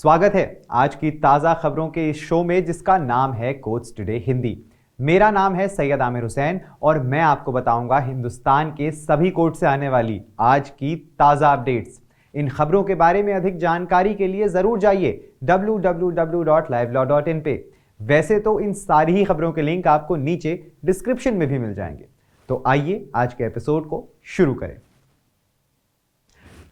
स्वागत है आज की ताज़ा खबरों के इस शो में जिसका नाम है कोट्स टुडे हिंदी। मेरा नाम है सैयद आमिर हुसैन और मैं आपको बताऊंगा हिंदुस्तान के सभी कोर्ट से आने वाली आज की ताज़ा अपडेट्स। इन खबरों के बारे में अधिक जानकारी के लिए ज़रूर जाइए www.livelaw.in पे। वैसे तो इन सारी ही खबरों के लिंक आपको नीचे डिस्क्रिप्शन में भी मिल जाएंगे। तो आइए आज के एपिसोड को शुरू करें।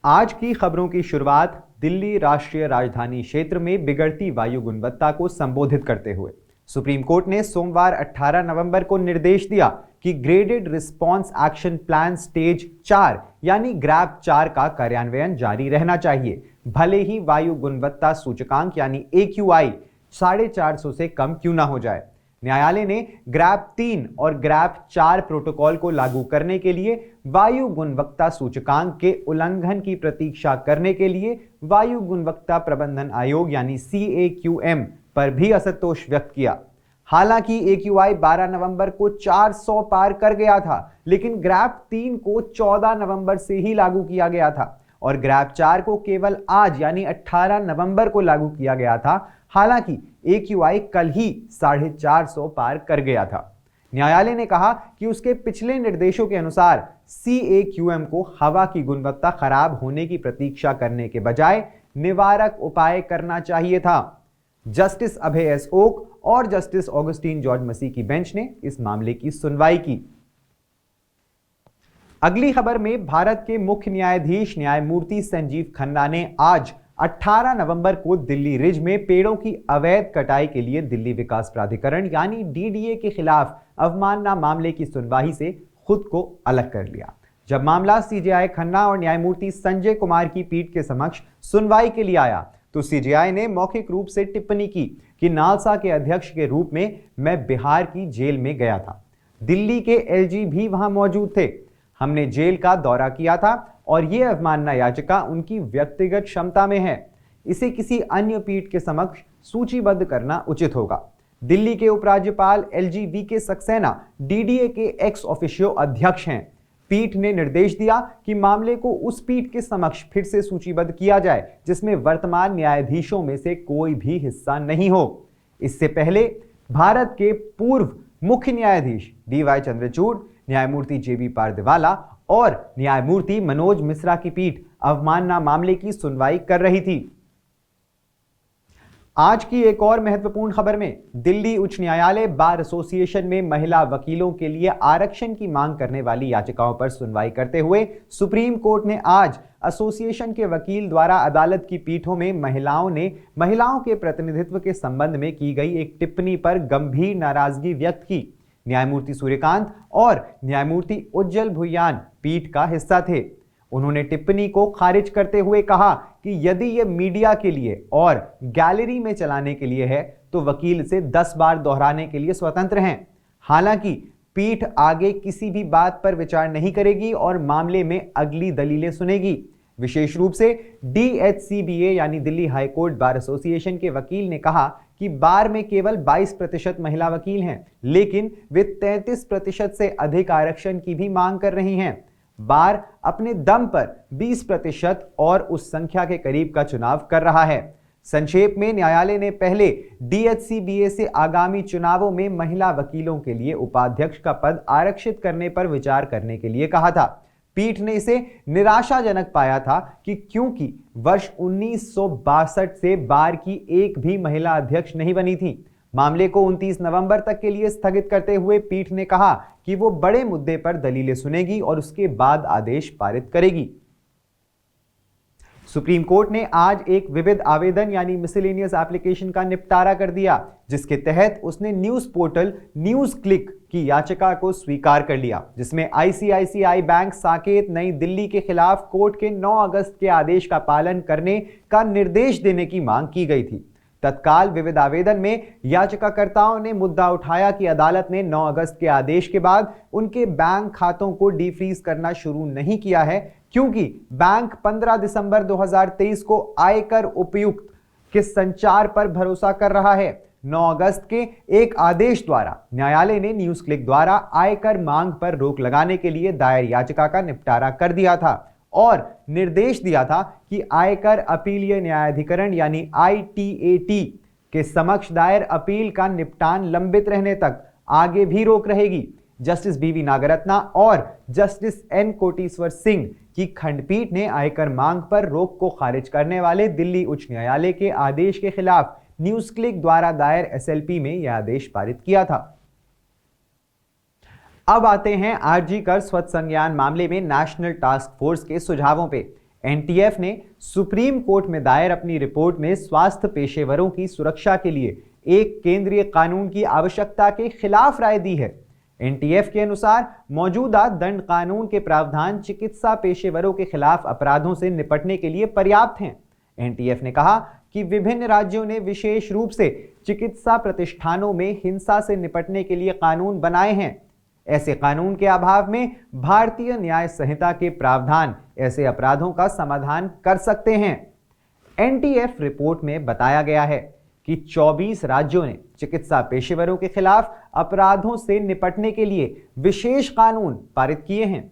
आज की खबरों की शुरुआत दिल्ली राष्ट्रीय राजधानी क्षेत्र में बिगड़ती वायु गुणवत्ता को संबोधित करते हुए सुप्रीम कोर्ट ने सोमवार 18 नवंबर को निर्देश दिया कि graded response action plan stage 4 यानी ग्रैप 4 का कार्यान्वयन जारी रहना चाहिए, भले ही वायु गुणवत्ता सूचकांक यानी AQI 450 से कम क्यों ना हो जाए। न्यायालय ने ग्रैप 3 और ग्रैप 4 प्रोटोकॉल को लागू करने के लिए वायु गुणवत्ता सूचकांक के उल्लंघन की प्रतीक्षा करने के लिए वायु गुणवत्ता प्रबंधन आयोग यानी CAQM पर भी असंतोष व्यक्त किया। हालांकि AQI 12 नवंबर को 400 पार कर गया था, लेकिन ग्रैप 3 को 14 नवंबर से ही लागू किया गया था और ग्रैप 4 को केवल आज यानी 18 नवंबर को लागू किया गया था। हालांकि AQI कल ही 450 पार कर गया था। न्यायालय ने कहा कि उसके पिछले निर्देशों के अनुसार CAQM को हवा की गुणवत्ता खराब होने की प्रतीक्षा करने के बजाय निवारक उपाय करना चाहिए था। जस्टिस अभय एस ओक और जस्टिस ऑगस्टीन जॉर्ज मसी की बेंच ने इस मामले की सुनवाई की। अगली खबर में भारत के मुख्य न्यायाधीश न्यायमूर्ति संजीव खन्ना ने आज 18 नवंबर को दिल्ली रिज में पेड़ों की अवैध कटाई के लिए दिल्ली विकास प्राधिकरण यानी DDA के खिलाफ अवमानना मामले की सुनवाई से खुद को अलग कर लिया। जब मामला CJI खन्ना और न्यायमूर्ति संजय कुमार की पीठ के समक्ष सुनवाई के लिए आया तो CJI ने मौखिक रूप से टिप्पणी की कि नालसा के अध्यक्ष के रूप में मैं बिहार की जेल में गया था। दिल्ली के LG भी वहां मौजूद थे। हमने जेल का दौरा किया था और यह अवमानना याचिका उनकी व्यक्तिगत क्षमता में है। इसे किसी अन्य पीठ के समक्ष सूचीबद्ध करना उचित होगा। दिल्ली के उपराज्यपाल LG VK सक्सेना DDA के एक्स ऑफिशियो अध्यक्ष हैं। पीठ ने निर्देश दिया कि मामले को उस पीठ के समक्ष फिर से सूचीबद्ध किया जाए जिसमें वर्तमान न्यायाधीशों में से कोई भी हिस्सा नहीं हो। इससे पहले भारत के पूर्व मुख्य न्यायाधीश DY चंद्रचूड़, न्यायमूर्ति JB पारदिवाला और न्यायमूर्ति मनोज मिश्रा की पीठ अवमानना मामले की सुनवाई कर रही थी। आज की एक और महत्वपूर्ण खबर में दिल्ली उच्च न्यायालय बार एसोसिएशन में महिला वकीलों के लिए आरक्षण की मांग करने वाली याचिकाओं पर सुनवाई करते हुए सुप्रीम कोर्ट ने आज एसोसिएशन के वकील द्वारा अदालत की पीठों में महिलाओं के प्रतिनिधित्व के संबंध में की गई एक टिप्पणी पर गंभीर नाराजगी व्यक्त की। न्यायमूर्ति सूर्यकांत और न्यायमूर्ति उज्जवल भुयान पीठ का हिस्सा थे। उन्होंने टिप्पणी को खारिज करते हुए कहा कि यदि यह मीडिया के लिए और गैलरी में चलाने के लिए है तो वकील इसे 10 बार दोहराने के लिए स्वतंत्र हैं। हालांकि पीठ आगे किसी भी बात पर विचार नहीं करेगी और मामले में अगली दलीलें सुनेगी। विशेष रूप से DHCBA यानी दिल्ली हाईकोर्ट बार एसोसिएशन के वकील ने कहा कि बार में केवल 22% महिला वकील हैं, लेकिन वे 33% से अधिक आरक्षण की भी मांग कर रही हैं। बार अपने दम पर 20% और उस संख्या के करीब का चुनाव कर रहा है। संक्षेप में न्यायालय ने पहले DHCBA से आगामी चुनावों में महिला वकीलों के लिए उपाध्यक्ष का पद आरक्षित करने पर विचार करने के लिए कहा था। पीठ ने इसे निराशाजनक पाया था कि क्योंकि वर्ष 1962 से बार की एक भी महिला अध्यक्ष नहीं बनी थी। मामले को 29 नवंबर तक के लिए स्थगित करते हुए पीठ ने कहा कि वो बड़े मुद्दे पर दलीलें सुनेगी और उसके बाद आदेश पारित करेगी। सुप्रीम कोर्ट ने आज एक विविध आवेदन यानी मिसलेनियस एप्लीकेशन का निपटारा कर दिया, जिसके तहत उसने न्यूज पोर्टल न्यूज क्लिक की याचिका को स्वीकार कर लिया, जिसमें ICICI बैंक साकेत नई दिल्ली के खिलाफ कोर्ट के 9 अगस्त के आदेश का पालन करने का निर्देश देने की मांग की गई थी। तत्काल विविध आवेदन में याचिकाकर्ताओं ने मुद्दा उठाया कि अदालत ने 9 अगस्त के आदेश के बाद उनके बैंक खातों को डीफ्रीज करना शुरू नहीं किया है, क्योंकि बैंक 15 दिसंबर 2023 को आयकर उपायुक्त के संचार पर भरोसा कर रहा है। 9 अगस्त के एक आदेश द्वारा न्यायालय ने न्यूज क्लिक द्वारा आयकर मांग पर रोक लगाने के लिए दायर याचिका का निपटारा कर दिया था और निर्देश दिया था कि आयकर अपीलीय न्यायाधिकरण यानी ITAT के समक्ष दायर अपील का निपटान लंबित रहने तक आगे भी रोक रहेगी। जस्टिस BV नागरत्ना और जस्टिस N कोटेश्वर सिंह की खंडपीठ ने आयकर मांग पर रोक को खारिज करने वाले दिल्ली उच्च न्यायालय के आदेश के खिलाफ न्यूज क्लिक द्वारा दायर SLP में यह आदेश पारित किया था। अब आते हैं आरजी कर स्वच्छ संज्ञान मामले में नेशनल टास्क फोर्स के सुझावों पे। NTF ने सुप्रीम कोर्ट में दायर अपनी रिपोर्ट में स्वास्थ्य पेशेवरों की सुरक्षा के लिए एक केंद्रीय कानून की आवश्यकता के खिलाफ राय दी है। NTF के अनुसार मौजूदा दंड कानून के प्रावधान चिकित्सा पेशेवरों के खिलाफ अपराधों से निपटने के लिए पर्याप्त हैं। NTF ने कहा कि विभिन्न राज्यों ने विशेष रूप से चिकित्सा प्रतिष्ठानों में हिंसा से निपटने के लिए कानून बनाए हैं। ऐसे कानून के अभाव में भारतीय न्याय संहिता के प्रावधान ऐसे अपराधों का समाधान कर सकते हैं। NTF रिपोर्ट में बताया गया है कि 24 राज्यों ने चिकित्सा पेशेवरों के खिलाफ अपराधों से निपटने के लिए विशेष कानून पारित किए हैं।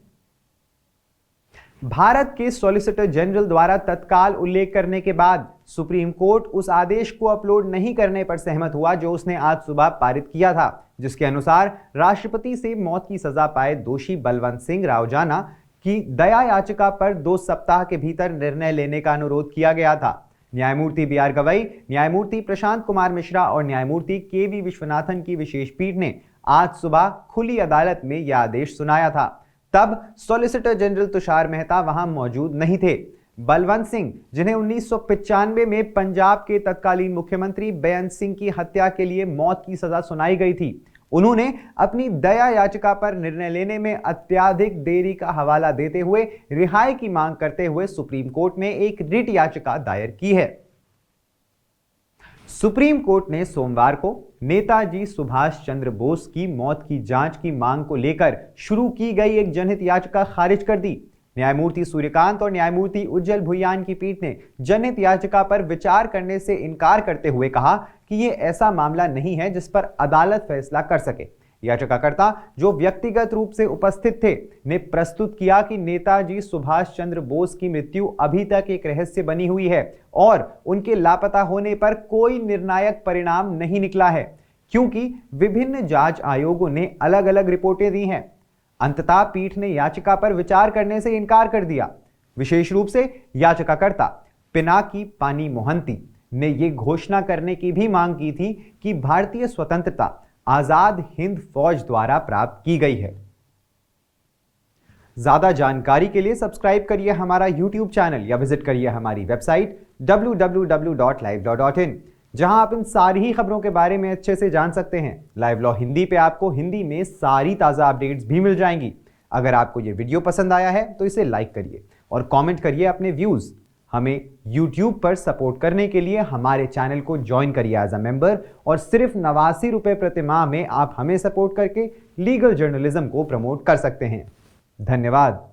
भारत के सॉलिसिटर जनरल द्वारा तत्काल उल्लेख करने के बाद सुप्रीम कोर्ट उस आदेश को अपलोड नहीं करने पर सहमत हुआ जो उसने आज सुबह पारित किया था, जिसके अनुसार राष्ट्रपति से मौत की सजा पाए दोषी बलवंत सिंह रावजाना की दया याचिका पर 2 सप्ताह के भीतर निर्णय लेने का अनुरोध किया गया था। न्यायमूर्ति BR गवई, न्यायमूर्ति प्रशांत कुमार मिश्रा और न्यायमूर्ति KV विश्वनाथन की विशेष पीठ ने आज सुबह खुली अदालत में यह आदेश सुनाया था। तब सॉलिसिटर जनरल तुषार मेहता वहां मौजूद नहीं थे। बलवंत सिंह, जिन्हें 1995 में पंजाब के तत्कालीन मुख्यमंत्री बेअंत सिंह की हत्या के लिए मौत की सजा सुनाई गई थी, उन्होंने अपनी दया याचिका पर निर्णय लेने में अत्यधिक देरी का हवाला देते हुए रिहाई की मांग करते हुए सुप्रीम कोर्ट में एक रिट याचिका दायर की है। सुप्रीम कोर्ट ने सोमवार को नेताजी सुभाष चंद्र बोस की मौत की जांच की मांग को लेकर शुरू की गई एक जनहित याचिका खारिज कर दी। न्यायमूर्ति सूर्यकांत और न्यायमूर्ति उज्जवल भुइयान की पीठ ने जनहित याचिका पर विचार करने से इनकार करते हुए कहा कि यह ऐसा मामला नहीं है जिस पर अदालत फैसला कर सके। याचिकाकर्ता, जो व्यक्तिगत रूप से उपस्थित थे, ने प्रस्तुत किया कि नेताजी सुभाष चंद्र बोस की मृत्यु अभी तक एक रहस्य बनी हुई है और उनके लापता होने पर कोई निर्णायक परिणाम नहीं निकला है, क्योंकि विभिन्न जांच आयोगों ने अलग अलग रिपोर्टें दी हैं। अंततः पीठ ने याचिका पर विचार करने से इनकार कर दिया। विशेष रूप से याचिकाकर्ता पिनाकी पानी मोहंती ने यह घोषणा करने की भी मांग की थी कि भारतीय स्वतंत्रता आजाद हिंद फौज द्वारा प्राप्त की गई है। ज्यादा जानकारी के लिए सब्सक्राइब करिए हमारा YouTube चैनल या विजिट करिए हमारी वेबसाइट www.livelawin, जहां आप इन सारी ही खबरों के बारे में अच्छे से जान सकते हैं। लाइव लॉ हिंदी पे आपको हिंदी में सारी ताजा अपडेट्स भी मिल जाएंगी। अगर आपको ये वीडियो पसंद आया है तो इसे लाइक करिए और कमेंट करिए अपने व्यूज। हमें YouTube पर सपोर्ट करने के लिए हमारे चैनल को ज्वाइन करिए एज अ मेंबर और सिर्फ 89 रुपए प्रति माह में आप हमें सपोर्ट करके लीगल जर्नलिज्म को प्रमोट कर सकते हैं। धन्यवाद।